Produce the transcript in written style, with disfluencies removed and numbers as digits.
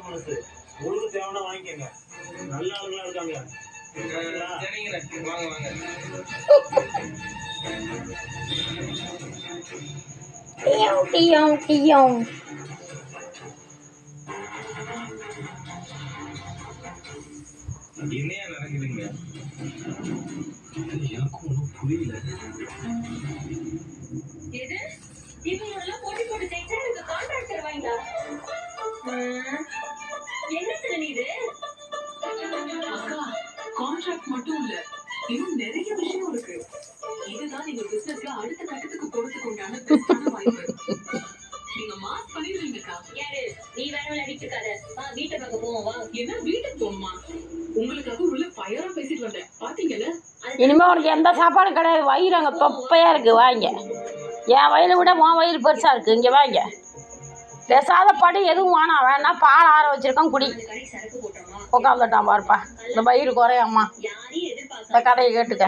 மனசு. உங்களுக்கு தேவைன்னா வாங்கிக்கங்க. நல்ல ஆளுங்களா இருக்காங்க. சரிங்கண்ணே, வாங்க வாங்க. என்னையா நடக்குதுங்க? எனக்கும் ஒன்றும் புரியல. எது இவங்களெல்லாம் போட்டி போட்டு ஜெயிச்சா எனக்கு கான்ட்ராக்ட் தருவாங்களா? என்ன நீ இது? அக்கா, கான்ட்ராக்ட் மட்டும் இல்ல, இன்னும் நிறைய விஷயம் இருக்கு. இதுதான் நீங்க பிசினஸ்ல அடுத்த கட்டத்துக்கு போறதுக்கு உண்டான பெஸ்டான வாய்ப்பு. நீங்க மாஸ் பண்ணிடுவீங்கக்கா. யாரு நீ வேற விளையாடிட்டு இருக்காத. வா வீட்டை பார்க்க போவோம். வா. என்ன வீட்டுக்கு போகணுமா? உங்களுக்காக உள்ள ஃபயரா பேசிட்டு வந்தேன் பாத்தீங்கல்ல. இனிமே உனக்கு எந்த சாப்பாடும் கிடையாது. வயிறு அங்கே தொப்பையா இருக்கு. வாங்க, என் வயிறு விட உன் வயிறு பெருசா இருக்கு. இங்கே வாங்க, பெசாத படி எதுவும் வேணா பால் ஆற வச்சிருக்கோம், குடி. உட்காந்துட்டான் பாருப்பா, இந்த வயிறு குறையாம்மா. இந்த கதையை கேட்டுக்க.